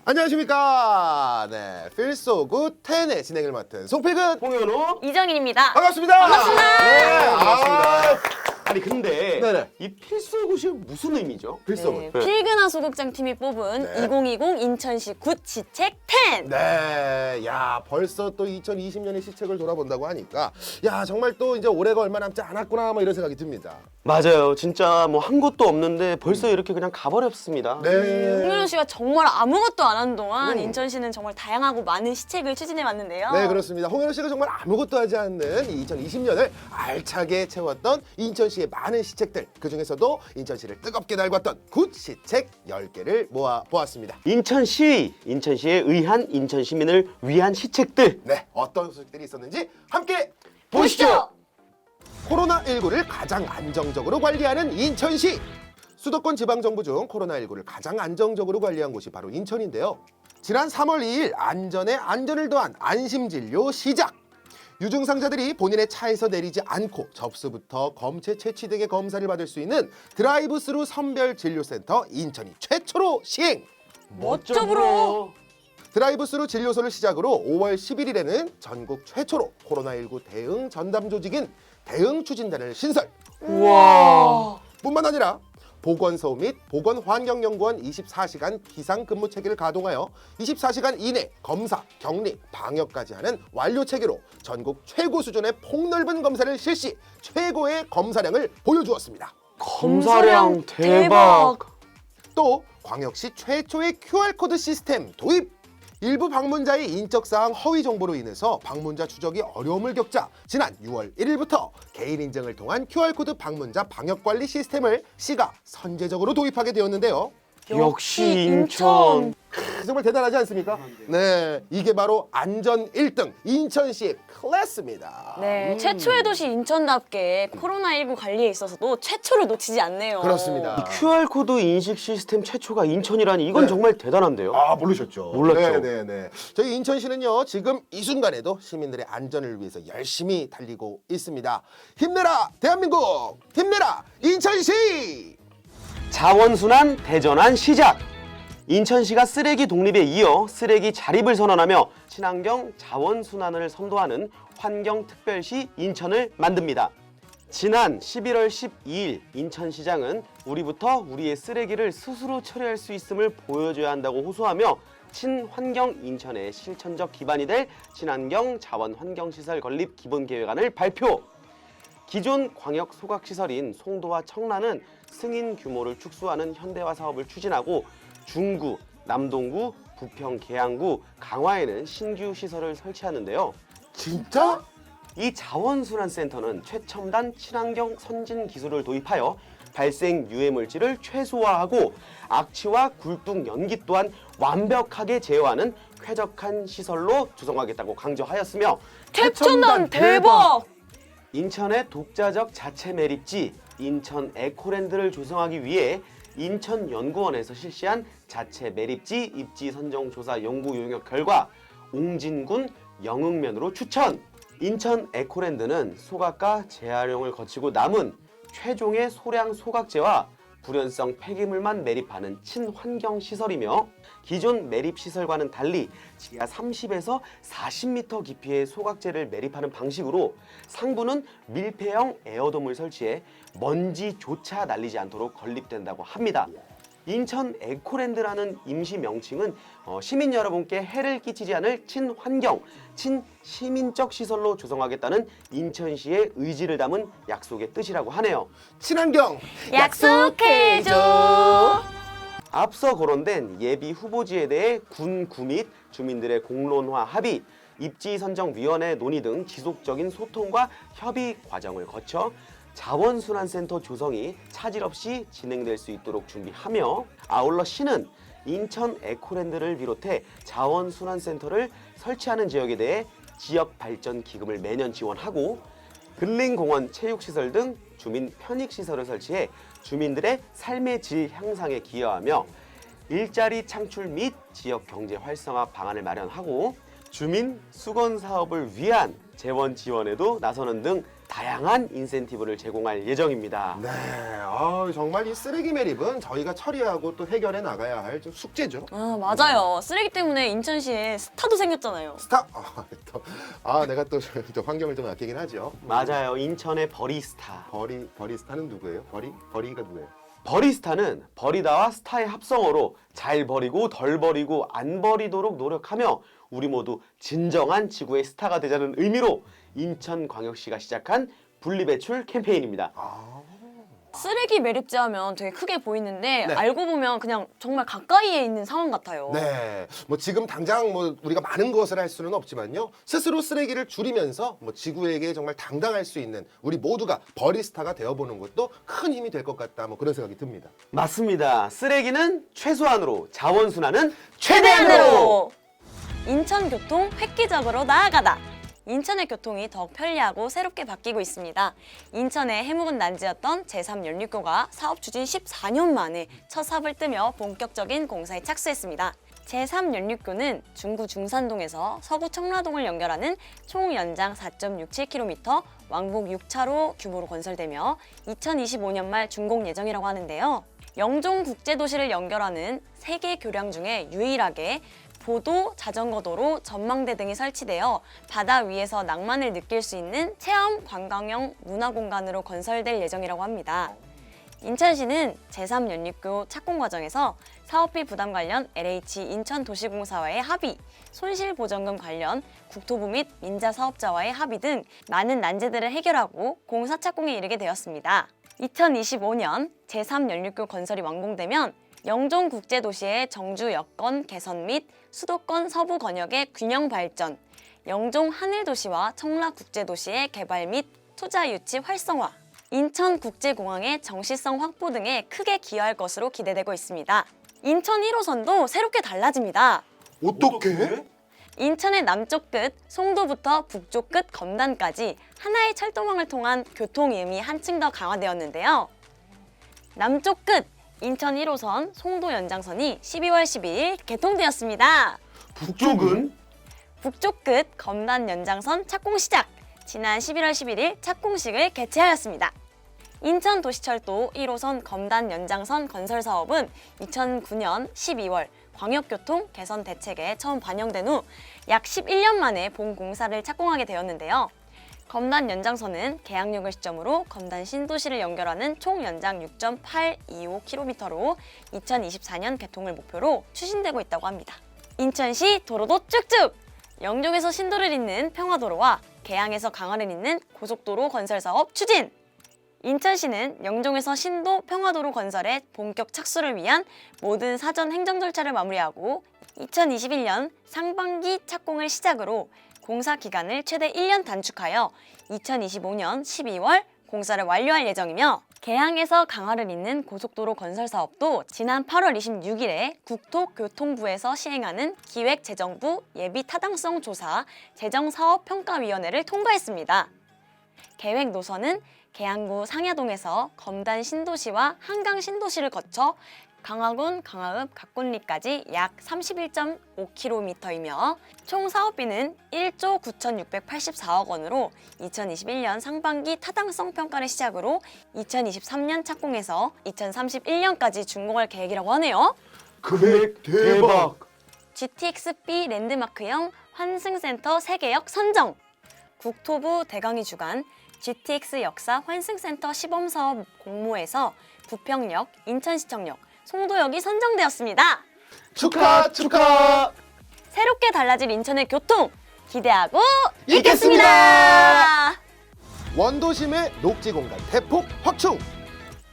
안녕하십니까. 네, Feel So Good 10의 진행을 맡은 송필근 홍현호 이정인입니다. 반갑습니다. 반갑습니다. 네, 아니 근데 네네. 이 필소굿이 무슨 의미죠? Feel So 네, Good. 필근하 소극장 팀이 뽑은 네. 2020 인천시 굿 시책 10. 네, 야 벌써 또 2020년의 시책을 돌아본다고 하니까 야 정말 또 이제 올해가 얼마 남지 않았구나 뭐 이런 생각이 듭니다. 맞아요. 진짜 뭐 한 것도 없는데 벌써 이렇게 그냥 가버렸습니다. 네. 홍현호 씨가 정말 아무것도 안 한 동안 인천시는 정말 다양하고 많은 시책을 추진해 왔는데요. 네, 그렇습니다. 홍현호 씨가 정말 아무것도 하지 않는 2020년을 알차게 채웠던 인천시의 많은 시책들, 그중에서도 인천시를 뜨겁게 달궜던 굿 시책 10개를 모아 보았습니다. 인천시에 의한 인천 시민을 위한 시책들 네, 어떤 소식들이 있었는지 함께 보시죠. 코로나19를 가장 안정적으로 관리하는 인천시. 수도권 지방정부 중 코로나19를 가장 안정적으로 관리한 곳이 바로 인천인데요. 지난 3월 2일 안전에 안전을 더한 안심진료 시작. 유증상자들이 본인의 차에서 내리지 않고 접수부터 검체 채취 등의 검사를 받을 수 있는 드라이브스루 선별진료센터 인천이 최초로 시행. 멋져보러. 드라이브스루 진료소를 시작으로 5월 11일에는 전국 최초로 코로나19 대응 전담 조직인 대응 추진단을 신설. 우와. 뿐만 아니라 보건소 및 보건환경연구원 24시간 비상근무 체계를 가동하여 24시간 이내 검사, 격리, 방역까지 하는 완료 체계로 전국 최고 수준의 폭넓은 검사를 실시, 최고의 검사량을 보여주었습니다. 검사량 대박. 또 광역시 최초의 QR코드 시스템 도입! 일부 방문자의 인적사항 허위 정보로 인해서 방문자 추적이 어려움을 겪자 지난 6월 1일부터 개인 인증을 통한 QR코드 방문자 방역관리 시스템을 시가 선제적으로 도입하게 되었는데요. 역시 인천. 정말 대단하지 않습니까? 네, 이게 바로 안전 1등 인천시의 클래스입니다. 네, 최초의 도시 인천답게 코로나19 관리에 있어서도 최초를 놓치지 않네요. 그렇습니다. QR코드 인식 시스템 최초가 인천이라니 이건 네. 정말 대단한데요. 아, 모르셨죠? 몰랐죠. 네네네. 저희 인천시는요 지금 이 순간에도 시민들의 안전을 위해서 열심히 달리고 있습니다. 힘내라 대한민국! 힘내라 인천시! 자원순환 대전환 시작! 인천시가 쓰레기 독립에 이어 쓰레기 자립을 선언하며 친환경 자원순환을 선도하는 환경특별시 인천을 만듭니다. 지난 11월 12일 인천시장은 우리부터 우리의 쓰레기를 스스로 처리할 수 있음을 보여줘야 한다고 호소하며 친환경 인천의 실천적 기반이 될 친환경 자원환경시설 건립 기본계획안을 발표! 기존 광역 소각시설인 송도와 청라는 승인 규모를 축소하는 현대화 사업을 추진하고 중구, 남동구, 부평, 계양구, 강화에는 신규 시설을 설치하는데요. 진짜? 이 자원순환센터는 최첨단 친환경 선진 기술을 도입하여 발생 유해 물질을 최소화하고 악취와 굴뚝, 연기 또한 완벽하게 제어하는 쾌적한 시설로 조성하겠다고 강조하였으며 최첨단 대박! 인천의 독자적 자체 매립지 인천 에코랜드를 조성하기 위해 인천연구원에서 실시한 자체 매립지 입지 선정 조사 연구 용역 결과 옹진군 영흥면으로 추천! 인천 에코랜드는 소각과 재활용을 거치고 남은 최종의 소량 소각재와 불연성 폐기물만 매립하는 친환경 시설이며 기존 매립 시설과는 달리 지하 30에서 40m 깊이의 소각재를 매립하는 방식으로 상부는 밀폐형 에어돔을 설치해 먼지조차 날리지 않도록 건립된다고 합니다. 인천 에코랜드라는 임시 명칭은 시민 여러분께 해를 끼치지 않을 친환경, 친시민적 시설로 조성하겠다는 인천시의 의지를 담은 약속의 뜻이라고 하네요. 친환경 약속해줘. 앞서 거론된 예비 후보지에 대해 군구 및 주민들의 공론화 합의, 입지선정위원회 논의 등 지속적인 소통과 협의 과정을 거쳐 자원순환센터 조성이 차질 없이 진행될 수 있도록 준비하며 아울러 시는 인천 에코랜드를 비롯해 자원순환센터를 설치하는 지역에 대해 지역발전기금을 매년 지원하고 근린공원 체육시설 등 주민 편익시설을 설치해 주민들의 삶의 질 향상에 기여하며 일자리 창출 및 지역 경제 활성화 방안을 마련하고 주민 수건 사업을 위한 재원 지원에도 나서는 등 다양한 인센티브를 제공할 예정입니다. 네, 정말 이 쓰레기 매립은 저희가 처리하고 또 해결해 나가야 할 좀 숙제죠. 맞아요. 쓰레기 때문에 인천시에 스타도 생겼잖아요. 스타. 내가 또 환경을 좀 아끼긴 하죠. 맞아요. 인천의 버리스타. 버리스타는 누구예요? 버리가 누구예요? 버리스타는 버리다와 스타의 합성어로 잘 버리고 덜 버리고 안 버리도록 노력하며 우리 모두 진정한 지구의 스타가 되자는 의미로 인천광역시가 시작한 분리배출 캠페인입니다. 쓰레기 매립지 하면 되게 크게 보이는데 네. 알고 보면 그냥 정말 가까이에 있는 상황 같아요. 네, 지금 당장 우리가 많은 것을 할 수는 없지만요. 스스로 쓰레기를 줄이면서 지구에게 정말 당당할 수 있는 우리 모두가 버리스타가 되어보는 것도 큰 힘이 될 것 같다. 그런 생각이 듭니다. 맞습니다. 쓰레기는 최소한으로, 자원순환은 최대한으로! 인천교통 획기적으로 나아가다. 인천의 교통이 더욱 편리하고 새롭게 바뀌고 있습니다. 인천의 해묵은 난지였던 제3연륙교가 사업 추진 14년 만에 첫 삽을 뜨며 본격적인 공사에 착수했습니다. 제3연륙교는 중구 중산동에서 서구 청라동을 연결하는 총 연장 4.67km, 왕복 6차로 규모로 건설되며 2025년 말 준공 예정이라고 하는데요. 영종 국제도시를 연결하는 3개 교량 중에 유일하게 보도, 자전거도로, 전망대 등이 설치되어 바다 위에서 낭만을 느낄 수 있는 체험 관광형 문화공간으로 건설될 예정이라고 합니다. 인천시는 제3연립교 착공 과정에서 사업비 부담 관련 LH 인천도시공사와의 합의, 손실보전금 관련 국토부 및 민자사업자와의 합의 등 많은 난제들을 해결하고 공사 착공에 이르게 되었습니다. 2025년 제3연립교 건설이 완공되면 영종국제도시의 정주 여건 개선 및 수도권 서부 권역의 균형 발전, 영종 하늘도시와 청라국제도시의 개발 및 투자 유치 활성화, 인천국제공항의 정시성 확보 등에 크게 기여할 것으로 기대되고 있습니다. 인천 1호선도 새롭게 달라집니다. 어떻게? 인천의 남쪽 끝 송도부터 북쪽 끝 검단까지 하나의 철도망을 통한 교통이음이 한층 더 강화되었는데요. 남쪽 끝 인천 1호선 송도 연장선이 12월 12일 개통되었습니다. 북쪽은? 북쪽 끝 검단 연장선 착공 시작! 지난 11월 11일 착공식을 개최하였습니다. 인천도시철도 1호선 검단 연장선 건설 사업은 2009년 12월 광역교통 개선 대책에 처음 반영된 후 약 11년 만에 본 공사를 착공하게 되었는데요. 검단 연장선은 계약력을 시점으로 검단 신도시를 연결하는 총 연장 6.825km로 2024년 개통을 목표로 추진되고 있다고 합니다. 인천시 도로도 쭉쭉! 영종에서 신도를 잇는 평화도로와 계양에서 강화를 잇는 고속도로 건설 사업 추진! 인천시는 영종에서 신도 평화도로 건설의 본격 착수를 위한 모든 사전 행정 절차를 마무리하고 2021년 상반기 착공을 시작으로 공사 기간을 최대 1년 단축하여 2025년 12월 공사를 완료할 예정이며 계양에서 강화를 잇는 고속도로 건설 사업도 지난 8월 26일에 국토교통부에서 시행하는 기획재정부 예비타당성 조사 재정사업평가위원회를 통과했습니다. 계획 노선은 계양구 상야동에서 검단 신도시와 한강 신도시를 거쳐 강화군 강화읍 각군리까지 약 31.5km이며 총 사업비는 1조 9,684억 원으로 2021년 상반기 타당성 평가를 시작으로 2023년 착공해서 2031년까지 준공할 계획이라고 하네요. 금액 대박! GTX-B 랜드마크형 환승센터 3개역 선정! 국토부 대강이 주관 GTX 역사 환승센터 시범사업 공모에서 부평역, 인천시청역, 송도역이 선정되었습니다. 축하! 새롭게 달라질 인천의 교통 기대하고 있겠습니다. 원도심의 녹지 공간 대폭 확충!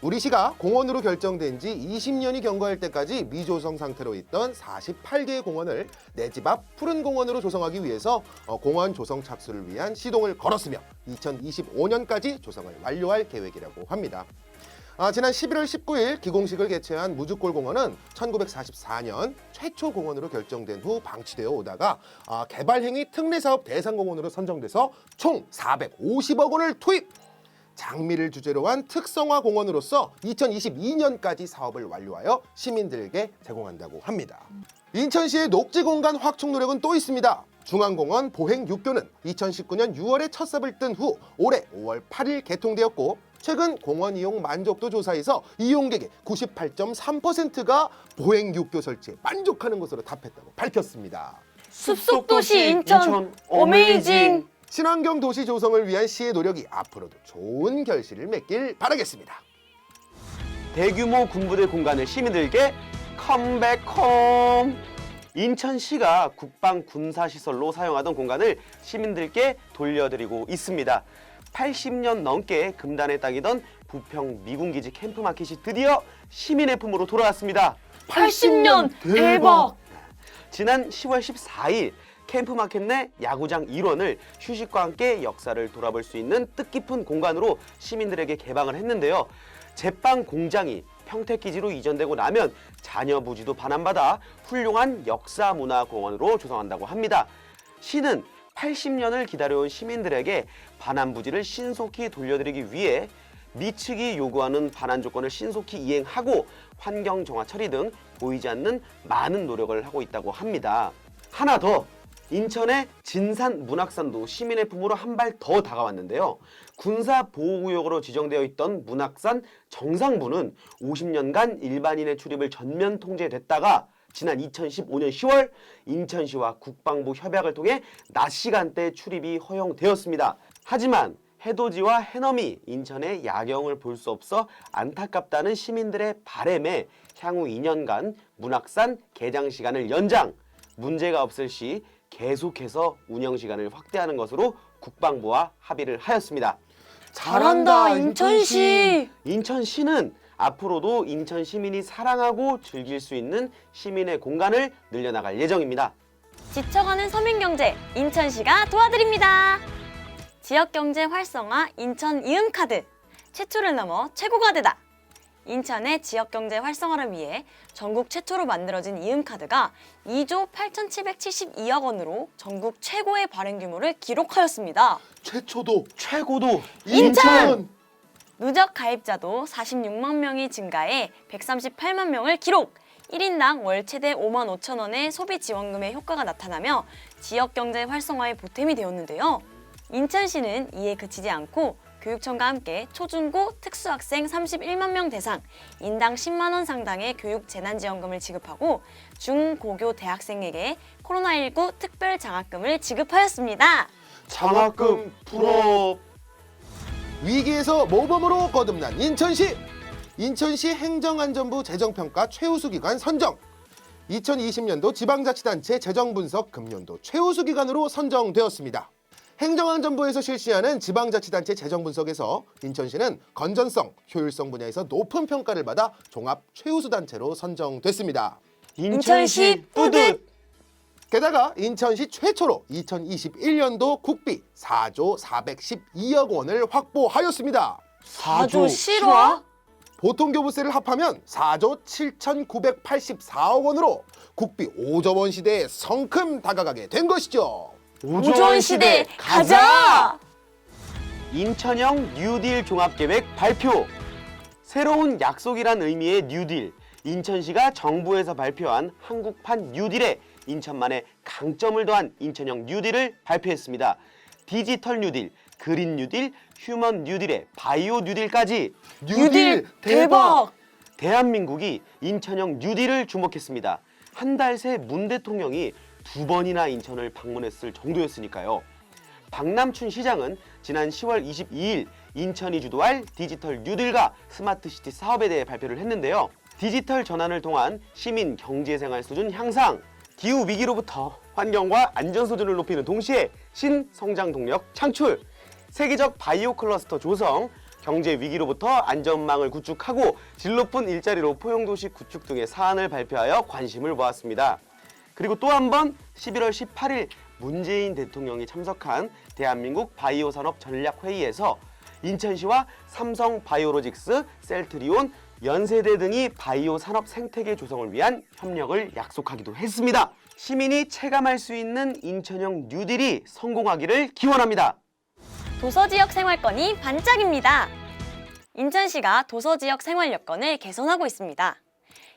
우리 시가 공원으로 결정된 지 20년이 경과할 때까지 미조성 상태로 있던 48개의 공원을 내 집 앞 푸른 공원으로 조성하기 위해서 공원 조성 착수를 위한 시동을 걸었으며 2025년까지 조성을 완료할 계획이라고 합니다. 지난 11월 19일 기공식을 개최한 무주골공원은 1944년 최초 공원으로 결정된 후 방치되어 오다가 개발행위 특례사업 대상공원으로 선정돼서 총 450억 원을 투입! 장미를 주제로 한 특성화 공원으로서 2022년까지 사업을 완료하여 시민들에게 제공한다고 합니다. 인천시의 녹지 공간 확충 노력은 또 있습니다. 중앙공원 보행 6교는 2019년 6월에 첫 삽을 뜬 후 올해 5월 8일 개통되었고 최근 공원 이용 만족도 조사에서 이용객의 98.3%가 보행 6교 설치에 만족하는 것으로 답했다고 밝혔습니다. 숲속도시 인천 어메이징! 친환경 도시 조성을 위한 시의 노력이 앞으로도 좋은 결실을 맺길 바라겠습니다. 대규모 군부대 공간을 시민들께 컴백홈! 인천시가 국방 군사시설로 사용하던 공간을 시민들께 돌려드리고 있습니다. 80년 넘게 금단의 땅이던 부평 미군기지 캠프마켓이 드디어 시민의 품으로 돌아왔습니다. 80년 대박! 지난 10월 14일 캠프마켓 내 야구장 일원을 휴식과 함께 역사를 돌아볼 수 있는 뜻깊은 공간으로 시민들에게 개방을 했는데요. 제빵 공장이 평택기지로 이전되고 나면 자녀 부지도 반환받아 훌륭한 역사문화공원으로 조성한다고 합니다. 시는 80년을 기다려온 시민들에게 반환 부지를 신속히 돌려드리기 위해 미측이 요구하는 반환 조건을 신속히 이행하고 환경 정화 처리 등 보이지 않는 많은 노력을 하고 있다고 합니다. 하나 더, 인천의 진산 문학산도 시민의 품으로 한 발 더 다가왔는데요. 군사보호구역으로 지정되어 있던 문학산 정상부는 50년간 일반인의 출입을 전면 통제됐다가 지난 2015년 10월 인천시와 국방부 협약을 통해 낮 시간대 출입이 허용되었습니다. 하지만 해돋이와 해넘이 인천의 야경을 볼 수 없어 안타깝다는 시민들의 바람에 향후 2년간 문학산 개장 시간을 연장, 문제가 없을 시 계속해서 운영 시간을 확대하는 것으로 국방부와 합의를 하였습니다. 잘한다 인천시! 인천시는 앞으로도 인천 시민이 사랑하고 즐길 수 있는 시민의 공간을 늘려나갈 예정입니다. 지쳐가는 서민경제 인천시가 도와드립니다. 지역경제 활성화 인천 이음카드 최초를 넘어 최고가 되다. 인천의 지역경제 활성화를 위해 전국 최초로 만들어진 이음카드가 2조 8,772억 원으로 전국 최고의 발행 규모를 기록하였습니다. 최초도 최고도 인천! 누적 가입자도 46만 명이 증가해 138만 명을 기록! 1인당 월 최대 5만 5천 원의 소비 지원금의 효과가 나타나며 지역경제 활성화에 보탬이 되었는데요. 인천시는 이에 그치지 않고 교육청과 함께 초중고 특수학생 31만 명 대상 인당 10만 원 상당의 교육 재난지원금을 지급하고 중고교 대학생에게 코로나19 특별 장학금을 지급하였습니다. 장학금 풀업! 위기에서 모범으로 거듭난 인천시! 인천시 행정안전부 재정평가 최우수 기관 선정! 2020년도 지방자치단체 재정분석 금년도 최우수 기관으로 선정되었습니다. 행정안전부에서 실시하는 지방자치단체 재정분석에서 인천시는 건전성, 효율성 분야에서 높은 평가를 받아 종합 최우수 단체로 선정됐습니다. 인천시 뿌듯! 게다가 인천시 최초로 2021년도 국비 4조 412억 원을 확보하였습니다. 4조 실화? 보통교부세를 합하면 4조 7,984억 원으로 국비 5조 원 시대에 성큼 다가가게 된 것이죠. 5조 원 시대 가자! 인천형 뉴딜 종합계획 발표! 새로운 약속이란 의미의 뉴딜, 인천시가 정부에서 발표한 한국판 뉴딜에 인천만의 강점을 더한 인천형 뉴딜을 발표했습니다. 디지털 뉴딜, 그린 뉴딜, 휴먼 뉴딜에 바이오 뉴딜까지 뉴딜 대박! 대한민국이 인천형 뉴딜을 주목했습니다. 한 달 새 문 대통령이 2번이나 인천을 방문했을 정도였으니까요. 박남춘 시장은 지난 10월 22일 인천이 주도할 디지털 뉴딜과 스마트시티 사업에 대해 발표를 했는데요. 디지털 전환을 통한 시민 경제생활 수준 향상, 기후 위기로부터 환경과 안전 수준을 높이는 동시에 신성장 동력 창출, 세계적 바이오 클러스터 조성, 경제 위기로부터 안전망을 구축하고 질 높은 일자리로 포용도시 구축 등의 사안을 발표하여 관심을 모았습니다. 그리고 또 한 번 11월 18일 문재인 대통령이 참석한 대한민국 바이오 산업 전략 회의에서 인천시와 삼성 바이오로직스, 셀트리온, 연세대 등이 바이오 산업 생태계 조성을 위한 협력을 약속하기도 했습니다. 시민이 체감할 수 있는 인천형 뉴딜이 성공하기를 기원합니다. 도서지역 생활권이 반짝입니다. 인천시가 도서지역 생활 여건을 개선하고 있습니다.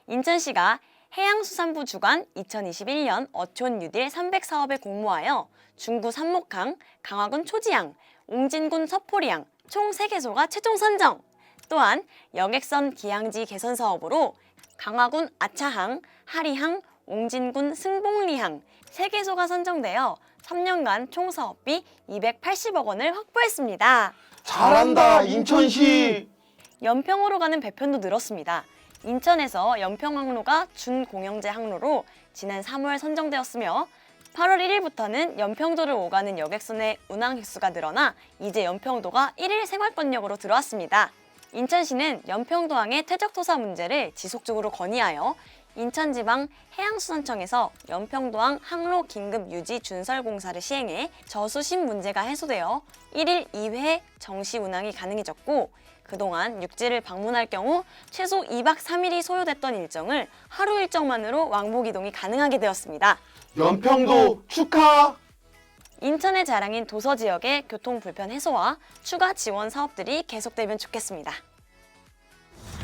인천시가 해양수산부 주관 2021년 어촌 뉴딜 300사업에 공모하여 중구 삼목항, 강화군 초지항, 옹진군 서포리항 총 3개소가 최종 선정. 또한 여객선 기항지 개선 사업으로 강화군 아차항, 하리항, 옹진군 승봉리항 3개소가 선정되어 3년간 총 사업비 280억 원을 확보했습니다. 잘한다 인천시. 연평으로 가는 배편도 늘었습니다. 인천에서 연평항로가 준공영제 항로로 지난 3월 선정되었으며 8월 1일부터는 연평도를 오가는 여객선의 운항 횟수가 늘어나 이제 연평도가 1일 생활권역으로 들어왔습니다. 인천시는 연평도항의 퇴적토사 문제를 지속적으로 건의하여 인천지방 해양수산청에서 연평도항 항로 긴급 유지 준설 공사를 시행해 저수심 문제가 해소되어 1일 2회 정시 운항이 가능해졌고 그동안 육지를 방문할 경우 최소 2박 3일이 소요됐던 일정을 하루 일정만으로 왕복 이동이 가능하게 되었습니다. 연평도 축하. 인천의 자랑인 도서 지역의 교통 불편 해소와 추가 지원 사업들이 계속되면 좋겠습니다.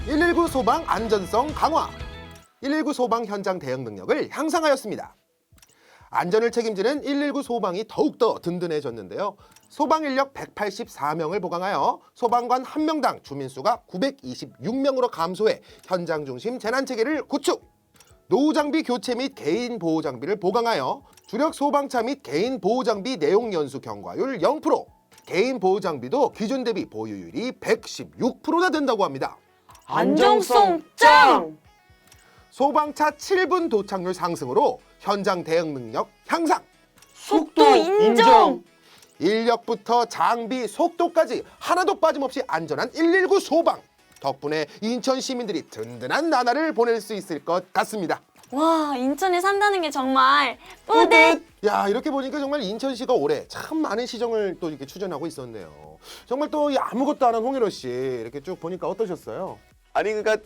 119 소방 안전성 강화. 119 소방 현장 대응 능력을 향상하였습니다. 안전을 책임지는 119 소방이 더욱더 든든해졌는데요. 소방 인력 184명을 보강하여 소방관 1명당 주민수가 926명으로 감소해 현장 중심 재난체계를 구축. 노후 장비 교체 및 개인 보호 장비를 보강하여 주력 소방차 및 개인 보호 장비 내용 연수 경과율 0%, 개인 보호 장비도 기준 대비 보유율이 116%나 된다고 합니다. 안정성 짱! 소방차 7분 도착률 상승으로 현장 대응 능력 향상. 속도 인정! 인력부터 장비, 속도까지 하나도 빠짐없이 안전한 119 소방. 덕분에 인천 시민들이 든든한 나날을 보낼 수 있을 것 같습니다. 와, 인천에 산다는 게 정말 뿌듯! 야, 이렇게 보니까 정말 인천시가 올해 참 많은 시정을 또 이렇게 추진하고 있었네요. 정말 또 이 아무것도 안 한 홍일호 씨 이렇게 쭉 보니까 어떠셨어요? 아니 그러니까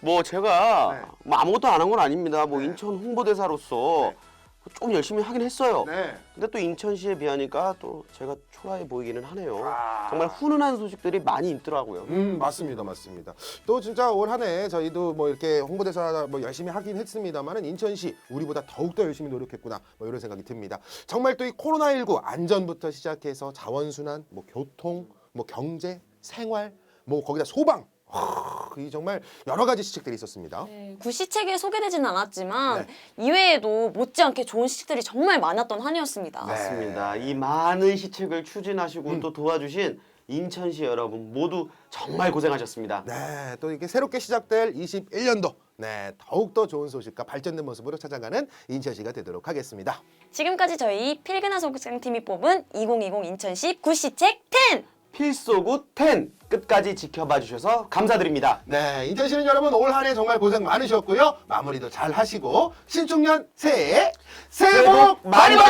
뭐 제가 네. 뭐 아무것도 안 한 건 아닙니다. 뭐 네. 인천 홍보대사로서 좀 열심히 하긴 했어요. 네. 근데 또 인천시에 비하니까 또 제가 초라해 보이기는 하네요. 아. 정말 훈훈한 소식들이 많이 있더라고요. 맞습니다, 맞습니다. 또 진짜 올 한 해 저희도 뭐 이렇게 홍보대사 뭐 열심히 하긴 했습니다만은 인천시 우리보다 더욱더 열심히 노력했구나 뭐 이런 생각이 듭니다. 정말 또 이 코로나19 안전부터 시작해서 자원순환, 뭐 교통, 뭐 경제, 생활, 뭐 거기다 소방. 이 정말 여러 가지 시책들이 있었습니다. 구시책에 소개되진 않았지만 네. 이외에도 못지않게 좋은 시책들이 정말 많았던 한 해였습니다. 네. 맞습니다. 이 많은 시책을 추진하시고 또 도와주신 인천시 여러분 모두 정말 고생하셨습니다. 네, 또 이렇게 새롭게 시작될 21년도 네, 더욱더 좋은 소식과 발전된 모습으로 찾아가는 인천시가 되도록 하겠습니다. 지금까지 저희 필근하 소극장팀이 뽑은 2020 인천시 구시책 10! 필소구 10 끝까지 지켜봐 주셔서 감사드립니다. 네, 인천시는 여러분 올 한 해 정말 고생 많으셨고요. 마무리도 잘 하시고 신축년 새해 새해 복 많이 받으세요.